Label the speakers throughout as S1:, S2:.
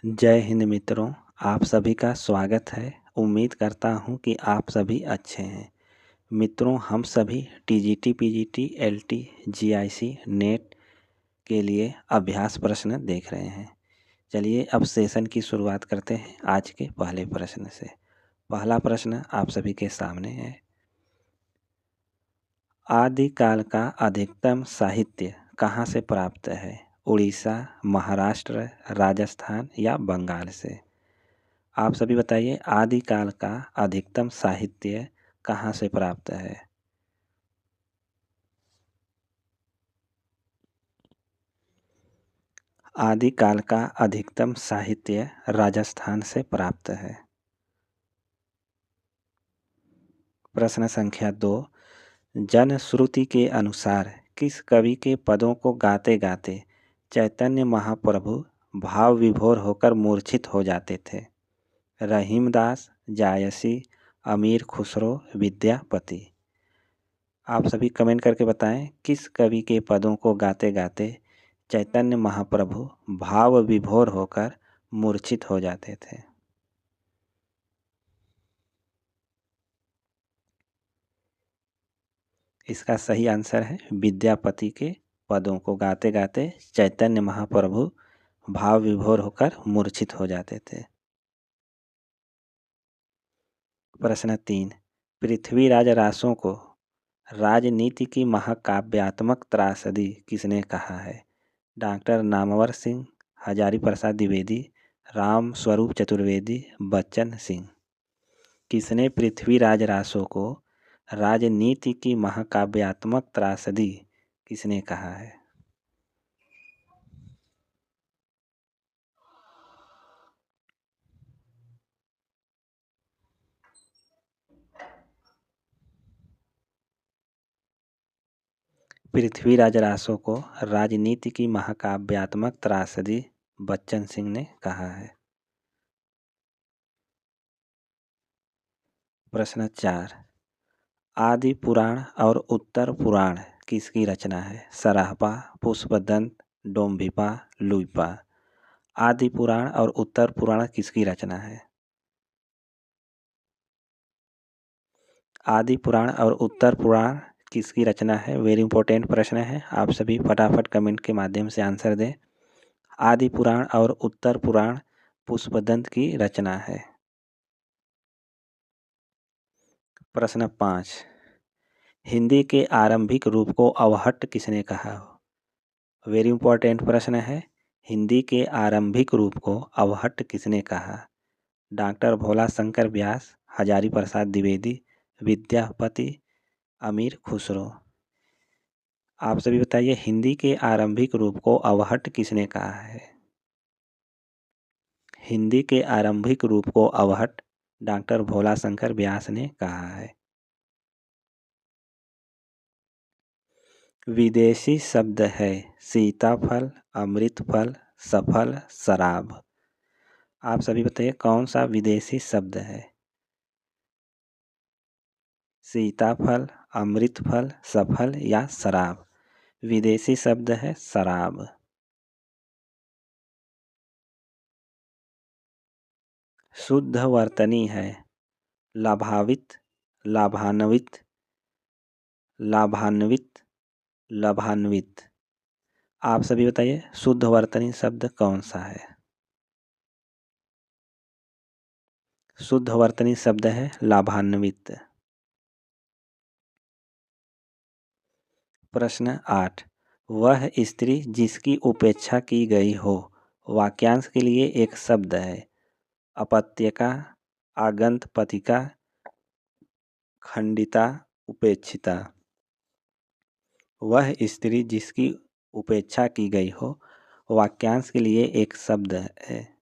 S1: जय हिंद मित्रों, आप सभी का स्वागत है। उम्मीद करता हूं कि आप सभी अच्छे हैं। मित्रों, हम सभी TGT, PGT, LT, GIC, net के लिए अभ्यास प्रश्न देख रहे हैं। चलिए अब सेशन की शुरुआत करते हैं आज के पहले प्रश्न से। पहला प्रश्न आप सभी के सामने है। आदिकाल का अधिकतम साहित्य कहाँ से प्राप्त है? उड़ीसा, महाराष्ट्र, राजस्थान या बंगाल से? आप सभी बताइए, आदिकाल का अधिकतम साहित्य कहाँ से प्राप्त है? आदिकाल का अधिकतम साहित्य राजस्थान से प्राप्त है। प्रश्न संख्या 2, जनश्रुति के अनुसार किस कवि के पदों को गाते गाते चैतन्य महाप्रभु भाव विभोर होकर मूर्छित हो जाते थे? रहीमदास, जायसी, अमीर खुसरो, विद्यापति? आप सभी कमेंट करके बताएं, किस कवि के पदों को गाते गाते चैतन्य महाप्रभु भाव विभोर होकर मूर्छित हो जाते थे? इसका सही आंसर है विद्यापति के पदों को गाते गाते चैतन्य महाप्रभु भाव विभोर होकर मूर्छित हो जाते थे। प्रश्न 3, पृथ्वीराज रासों को राजनीति की महाकाव्यात्मक त्रासदी किसने कहा है? डॉक्टर नामवर सिंह, हजारी प्रसाद द्विवेदी, राम स्वरूप चतुर्वेदी, बच्चन सिंह? किसने पृथ्वीराज रासो को राजनीति की महाकाव्यात्मक त्रासदी किसने कहा है? पृथ्वीराज रासो को राजनीति की महाकाव्यात्मक त्रासदी बच्चन सिंह ने कहा है। प्रश्न 4, आदि पुराण और उत्तर पुराण किसकी रचना है? सराहपा, पुष्पदंत, डोम्भिपा, लुइपा? आदि पुराण और उत्तर पुराण किसकी रचना है? आदि पुराण और उत्तर पुराण किसकी रचना है? वेरी इंपॉर्टेंट प्रश्न है, आप सभी फटाफट कमेंट के माध्यम से आंसर दें। आदि पुराण और उत्तर पुराण पुष्पदंत की रचना है। प्रश्न 5, हिंदी के आरंभिक रूप को अवहट्ट किसने कहा? वेरी इंपॉर्टेंट प्रश्न है, हिंदी के आरंभिक रूप को अवहट्ट किसने कहा? डॉक्टर भोला शंकर व्यास, हजारी प्रसाद द्विवेदी, विद्यापति, अमीर खुसरो? आप सभी बताइए, हिंदी के आरंभिक रूप को अवहट्ट किसने कहा है? हिंदी के आरंभिक रूप को अवहट्ट डॉक्टर भोला शंकर व्यास ने कहा है। विदेशी शब्द है सीताफल, अमृतफल, सफल, शराब? आप सभी बताइए, कौन सा विदेशी शब्द है? सीताफल, अमृतफल, सफल या शराब? विदेशी शब्द है शराब। शुद्ध वर्तनी है लाभावित, लाभान्वित, लाभान्वित, लाभान्वित? आप सभी बताइए, शुद्ध वर्तनी शब्द कौन सा है? शुद्ध वर्तनी शब्द है लाभान्वित। प्रश्न 8, वह स्त्री जिसकी उपेक्षा की गई हो वाक्यांश के लिए एक शब्द है। अपत्यका, आगंतपतिका, खंडिता, उपेक्षिता? वह स्त्री जिसकी उपेक्षा की गई हो वाक्यांश के लिए एक शब्द है।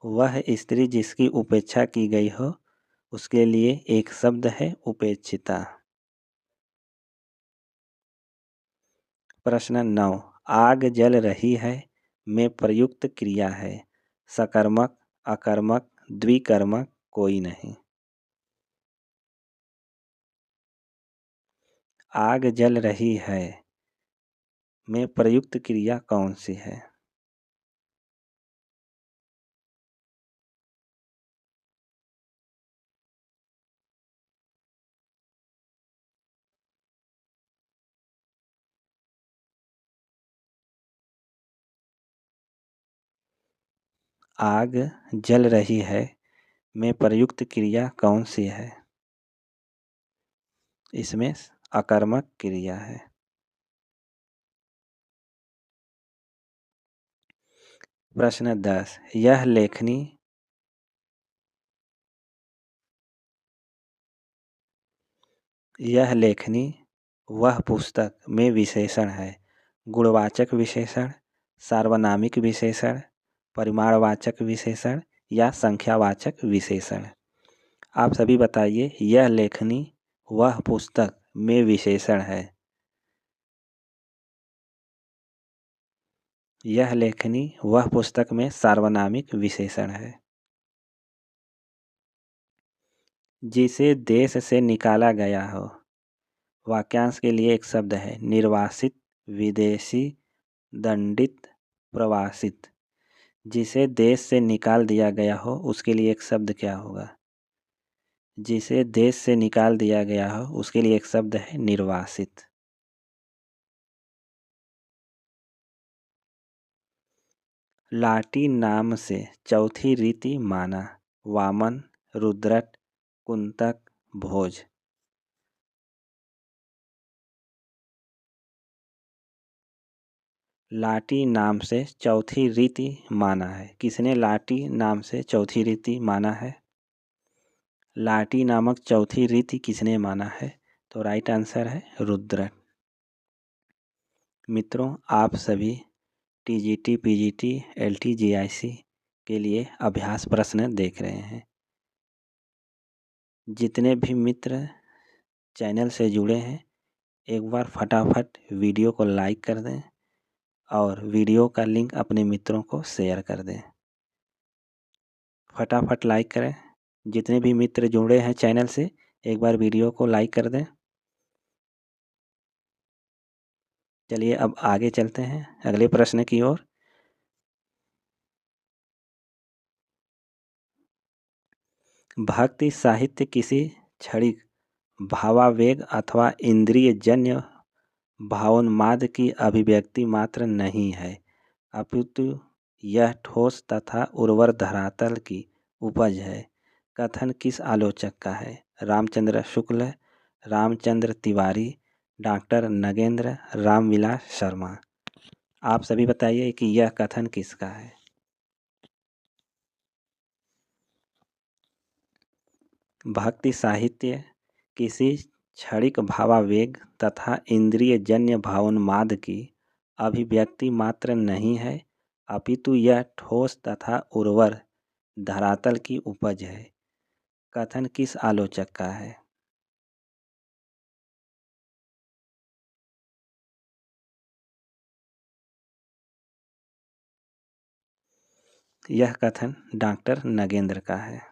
S1: वह स्त्री जिसकी उपेक्षा की गई हो उसके लिए एक शब्द है उपेक्षिता। प्रश्न 9, आग जल रही है में प्रयुक्त क्रिया है सकर्मक, अकर्मक, द्विकर्मक, कोई नहीं? आग जल रही है में प्रयुक्त क्रिया कौन सी है? आग जल रही है में प्रयुक्त क्रिया कौन सी है? इसमें अकर्मक क्रिया है। प्रश्न 10, यह लेखनी वह पुस्तक में विशेषण है। गुणवाचक विशेषण, सार्वनामिक विशेषण, परिमाणवाचक विशेषण या संख्यावाचक विशेषण। आप सभी बताइए, यह लेखनी वह पुस्तक में विशेषण है। यह लेखनी वह पुस्तक में सार्वनामिक विशेषण है। जिसे देश से निकाला गया हो। वाक्यांश के लिए एक शब्द है निर्वासित, विदेशी, दंडित, प्रवासित। जिसे देश से निकाल दिया गया हो उसके लिए एक शब्द क्या होगा? जिसे देश से निकाल दिया गया हो उसके लिए एक शब्द है निर्वासित। लाटी नाम से चौथी रीति माना। वामन, रुद्रट, कुंतक, भोज। लाटी नाम से चौथी रीति माना है। किसने लाटी नाम से चौथी रीति माना है? लाटी नामक चौथी रीति किसने माना है? तो राइट आंसर है रुद्रट। मित्रों, आप सभी टीजीटी, पीजीटी, एलटी, जीआईसी के लिए अभ्यास प्रश्न देख रहे हैं। जितने भी मित्र चैनल से जुड़े हैं, एक बार फटाफट वीडियो को लाइक कर दें और वीडियो का लिंक अपने मित्रों को शेयर कर दें। फटाफट लाइक करें। जितने भी मित्र जुड़े हैं चैनल से, एक बार वीडियो को लाइक कर दें। चलिए अब आगे चलते हैं अगले प्रश्न की ओर। भक्ति साहित्य किसी क्षणिक भावावेग अथवा इंद्रिय जन्य भावोन्माद की अभिव्यक्ति मात्र नहीं है, अपितु यह ठोस तथा उर्वर धरातल की उपज है। कथन किस आलोचक का है? रामचंद्र शुक्ल, रामचंद्र तिवारी, डॉक्टर नगेंद्र, रामविलास शर्मा। आप सभी बताइए कि यह कथन किसका है? भक्ति साहित्य किसी क्षणिक भावावेग तथा इंद्रिय जन्य भावोन्माद की अभिव्यक्ति मात्र नहीं है, अपितु यह ठोस तथा उर्वर धरातल की उपज है। कथन किस आलोचक का है? यह कथन डॉक्टर नगेंद्र का है।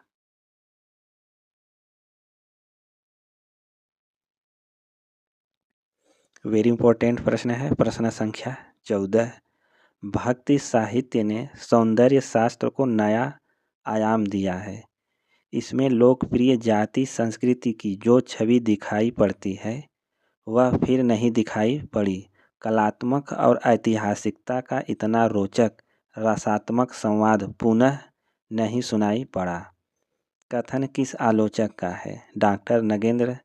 S1: वेरी इंपॉर्टेंट प्रश्न है, प्रश्न संख्या 14। भक्ति साहित्य ने सौंदर्य शास्त्र को नया आयाम दिया है। इसमें लोकप्रिय जाति संस्कृति की जो छवि दिखाई पड़ती है वह फिर नहीं दिखाई पड़ी। कलात्मक और ऐतिहासिकता का इतना रोचक रसात्मक संवाद पुनः नहीं सुनाई पड़ा। कथन किस आलोचक का है? Doctor Nagendra,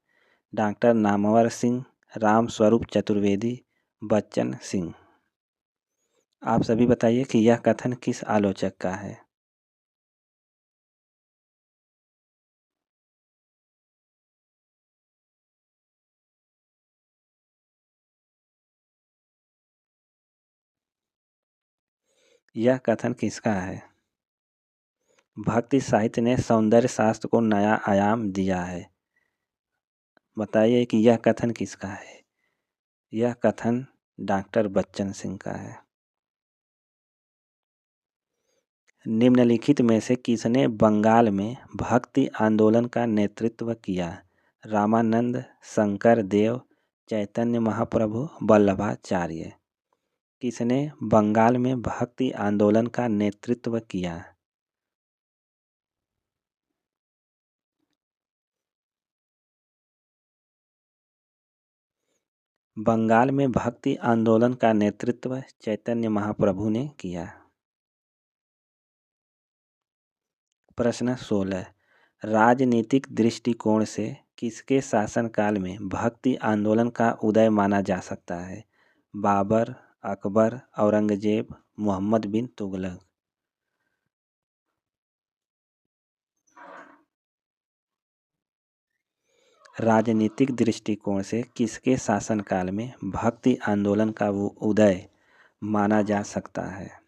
S1: doctor Namvar Singh, Ram Swaroop Chaturvedi, Bachchan Singh. आप सभी बताइए कि यह कथन किस आलोचक का है? यह कथन किसका है? भक्ति साहित्य ने सौंदर्य शास्त्र को नया आयाम दिया है। बताइए कि यह कथन किसका है? यह कथन डॉक्टर बच्चन सिंह का है। निम्नलिखित में से किसने बंगाल में भक्ति आंदोलन का नेतृत्व किया? रामानंद, शंकर देव, चैतन्य महाप्रभु, वल्लभाचार्य। किसने बंगाल में भक्ति आंदोलन का नेतृत्व किया? बंगाल में भक्ति आंदोलन का नेतृत्व चैतन्य महाप्रभु ने किया। प्रश्न 16, राजनीतिक दृष्टिकोण से किसके शासनकाल में भक्ति आंदोलन का उदय माना जा सकता है? बाबर, अकबर, औरंगजेब, मोहम्मद बिन तुगलक। राजनीतिक दृष्टिकोण से किसके शासनकाल में भक्ति आंदोलन का वो उदय माना जा सकता है?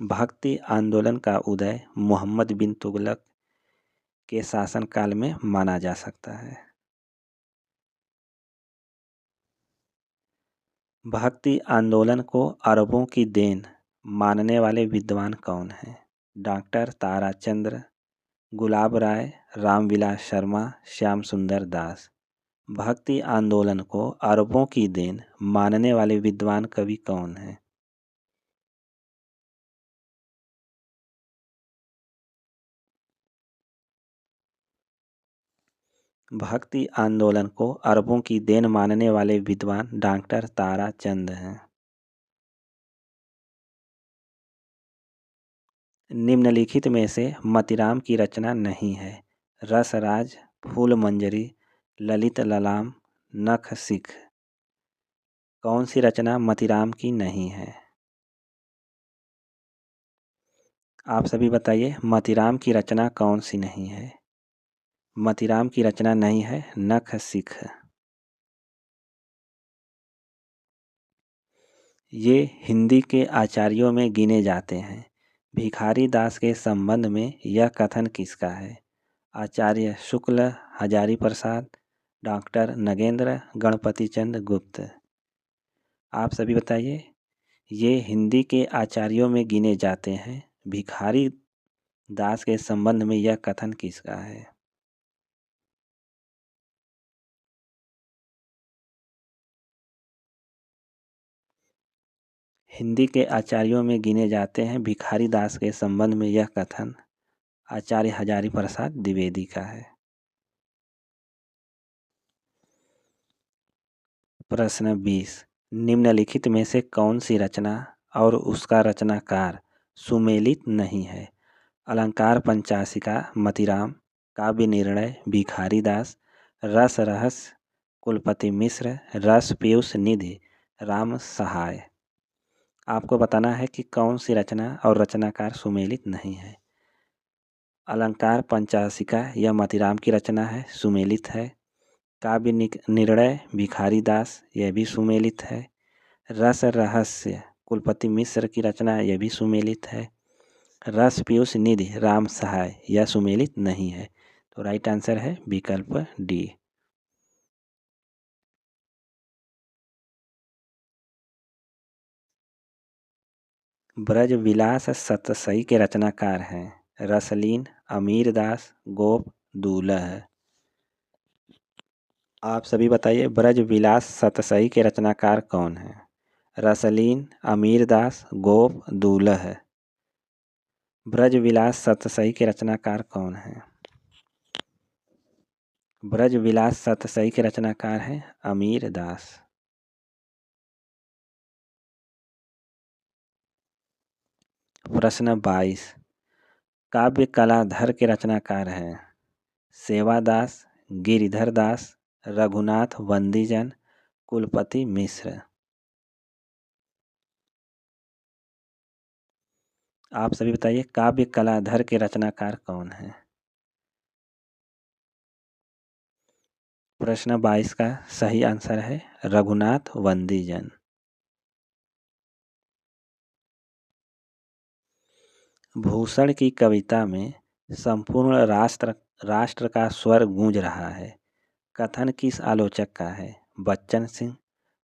S1: भक्ति आंदोलन का उदय मोहम्मद बिन तुगलक के शासनकाल में माना जा सकता है। भक्ति आंदोलन को अरबों की देन मानने वाले विद्वान कौन हैं? डॉक्टर ताराचंद्र, गुलाब राय, रामविलास शर्मा, श्याम सुंदर दास। भक्ति आंदोलन को अरबों की देन मानने वाले विद्वान कवि कौन हैं? भक्ति आंदोलन को अरबों की देन मानने वाले विद्वान डॉक्टर ताराचंद हैं। निम्नलिखित में से मतिराम की रचना नहीं है? रसराज, फूल मंजरी, ललित ललाम, नख सिख। कौन सी रचना मतिराम की नहीं है? आप सभी बताइए, मतिराम की रचना कौन सी नहीं है? मतिराम की रचना नहीं है नख सिख। ये हिंदी के आचार्यों में गिने जाते हैं। भिखारी दास के संबंध में यह कथन किसका है? आचार्य शुक्ल, हजारी प्रसाद, डॉक्टर नगेंद्र, गणपति चंद्र गुप्त। आप सभी बताइए, ये हिंदी के आचार्यों में गिने जाते हैं। भिखारी दास के संबंध में यह कथन किसका है? हिंदी के आचार्यों में गिने जाते हैं। भिखारी दास के संबंध में यह कथन आचार्य हजारी प्रसाद द्विवेदी का है। प्रश्न 20, निम्नलिखित में से कौन सी रचना और उसका रचनाकार सुमेलित नहीं है? अलंकार पंचाशिका मतिराम, काव्य निर्णय भिखारी दास, रस रहस्य कुलपति मिश्र, रस पीयूष निधि राम सहाय। आपको बताना है कि कौन सी रचना और रचनाकार सुमेलित नहीं है। अलंकार पंचाशिका यह मतिराम की रचना है, सुमेलित है। काव्य निर्णय भिखारी दास, यह भी सुमेलित है। रस रहस्य कुलपति मिश्र की रचना, यह भी सुमेलित है। रस पीयूष निधि राम सहाय, यह सुमेलित नहीं है। तो राइट आंसर है विकल्प डी। ब्रज विलास सतसई के रचनाकार हैं रसलीन, अमीर दास, गोप, दूल्ह। आप सभी बताइए, ब्रज विलास सतसई के रचनाकार कौन हैं? रसलीन, अमीर दास, गोप, दूल्ह। ब्रज विलास सतसई के रचनाकार कौन हैं? ब्रज विलास सतसई के रचनाकार हैं अमीर दास। प्रश्न 22, काव्य कलाधर के रचनाकार हैं सेवादास, गिरिधर दास, रघुनाथ वंदीजन, कुलपति मिश्र। आप सभी बताइए, काव्य कलाधर के रचनाकार कौन हैं? प्रश्न 22 का सही आंसर है रघुनाथ वंदीजन। भूषण की कविता में संपूर्ण राष्ट्र का स्वर गूंज रहा है, कथन किस आलोचक का है? बच्चन सिंह,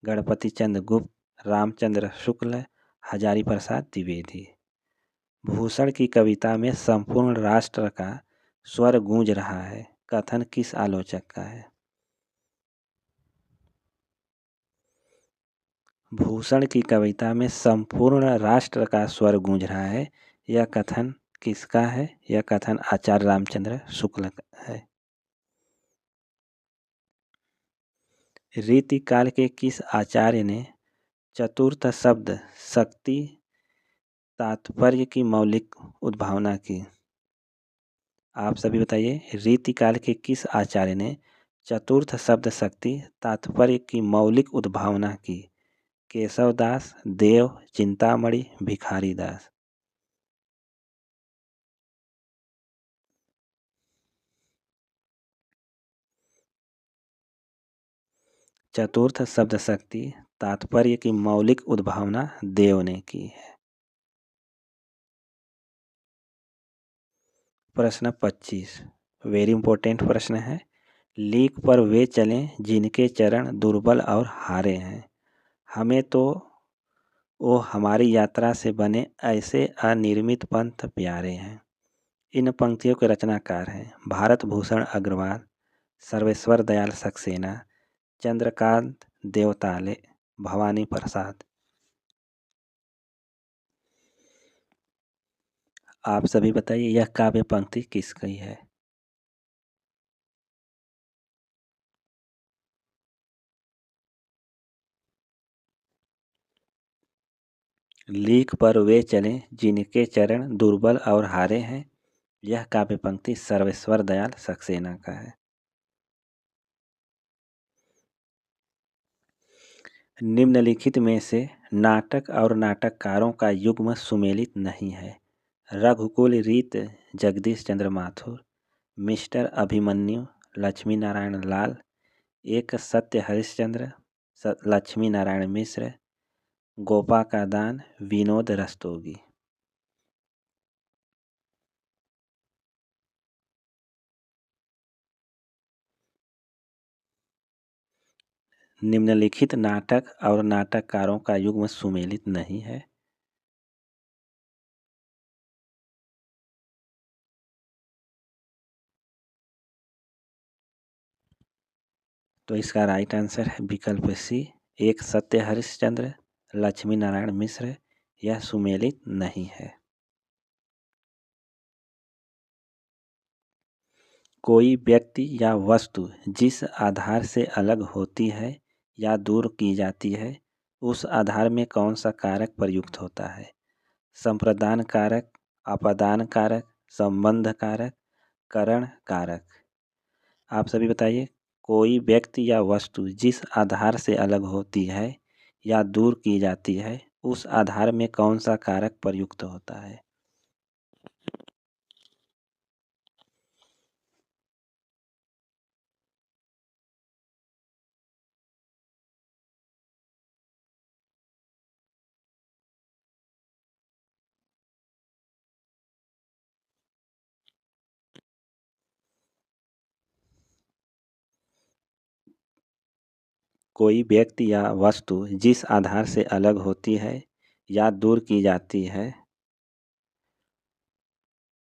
S1: गणपति चंद्र गुप्त, रामचंद्र शुक्ल, हजारी प्रसाद द्विवेदी। भूषण की कविता में संपूर्ण राष्ट्र का स्वर गूंज रहा है, कथन किस आलोचक का है? भूषण की कविता में संपूर्ण राष्ट्र का स्वर गूंज रहा है, यह कथन किसका है? यह कथन आचार्य रामचंद्र शुक्ल का है। रीतिकाल के किस आचार्य ने चतुर्थ शब्द शक्ति तात्पर्य की मौलिक उद्भावना की। आप सभी बताइए, रीतिकाल के किस आचार्य ने चतुर्थ शब्द शक्ति तात्पर्य की मौलिक उद्भावना की? केशवदास, देव, चिंतामणि, भिखारी दास। चतुर्थ शब्द शक्ति तात्पर्य की मौलिक उद्भावना देव ने की है। प्रश्न 25 वेरी इंपॉर्टेंट प्रश्न है। लीक पर वे चलें जिनके चरण दुर्बल और हारे हैं, हमें तो वो हमारी यात्रा से बने ऐसे अनिर्मित पंथ प्यारे हैं। इन पंक्तियों के रचनाकार हैं भारत भूषण अग्रवाल, सर्वेश्वर दयाल सक्सेना, चंद्रकांत देवताले, भवानी प्रसाद। आप सभी बताइए, यह काव्य पंक्ति किसकी है? लीक पर वे चलें जिनके चरण दुर्बल और हारे हैं, यह काव्य पंक्ति सर्वेश्वर दयाल सक्सेना का है। निम्नलिखित में से नाटक और नाटककारों का युग्म सुमेलित नहीं है। रघुकुल रीत जगदीश चंद्र माथुर, मिस्टर अभिमन्यु लक्ष्मी नारायण लाल, एक सत्य हरिश्चंद्र लक्ष्मी नारायण मिश्र, गोपा का दान विनोद रस्तोगी। निम्नलिखित नाटक और नाटककारों का युग्म सुमेलित नहीं है। तो इसका राइट आंसर है विकल्प सी, एक सत्य हरिश्चंद्र लक्ष्मी नारायण मिश्र। यह सुमेलित नहीं है। कोई व्यक्ति या वस्तु जिस आधार से अलग होती है या दूर की जाती है, उस आधार में कौन सा कारक प्रयुक्त होता है? संप्रदान कारक, अपादान कारक, संबंध कारक, करण कारक। आप सभी बताइए, कोई व्यक्ति या वस्तु जिस आधार से अलग होती है या दूर की जाती है, उस आधार में कौन सा कारक प्रयुक्त होता है? कोई व्यक्ति या वस्तु जिस आधार से अलग होती है या दूर की जाती है,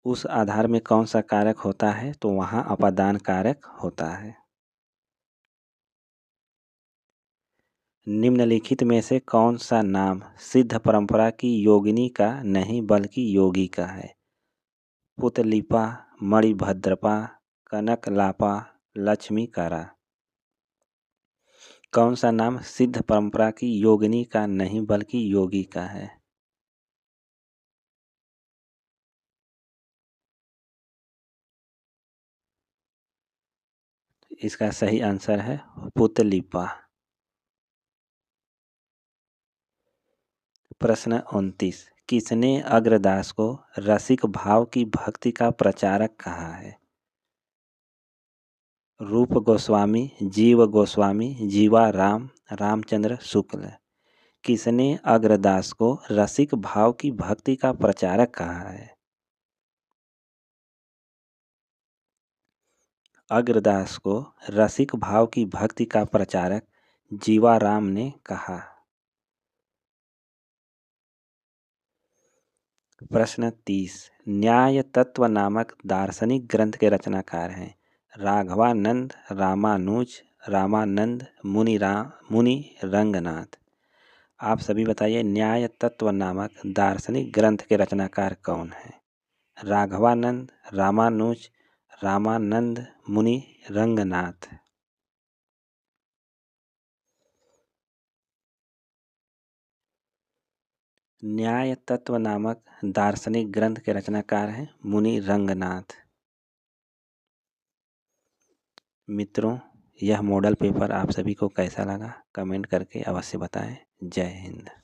S1: उस आधार में कौन सा कारक होता है? तो वहाँ अपादान कारक होता है। निम्नलिखित में से कौन सा नाम सिद्ध परंपरा की योगिनी का नहीं बल्कि योगी का है? पुतलिपा, मणिभद्रपा, कनकलापा, लक्ष्मीकारा। कौन सा नाम सिद्ध परंपरा की योगिनी का नहीं बल्कि योगी का है? इसका सही आंसर है पुतलिपा। प्रश्न 29 किसने अग्रदास को रसिक भाव की भक्ति का प्रचारक कहा है? रूप गोस्वामी, जीव गोस्वामी, जीवा राम, रामचंद्र शुक्ल। किसने अग्रदास को रसिक भाव की भक्ति का प्रचारक कहा है? अग्रदास को रसिक भाव की भक्ति का प्रचारक जीवाराम ने कहा। प्रश्न 30 न्याय तत्व नामक दार्शनिक ग्रंथ के रचनाकार हैं राघवानंद, रामानुज, रामानंद, मुनि रंगनाथ। आप सभी बताइए, न्याय तत्व नामक दार्शनिक ग्रंथ के रचनाकार कौन हैं? राघवानंद, रामानुज, रामानंद, मुनि रंगनाथ। न्याय तत्व नामक दार्शनिक ग्रंथ के रचनाकार हैं मुनि रंगनाथ। मित्रों, यह मॉडल पेपर आप सभी को कैसा लगा कमेंट करके अवश्य बताएं। जय हिंद।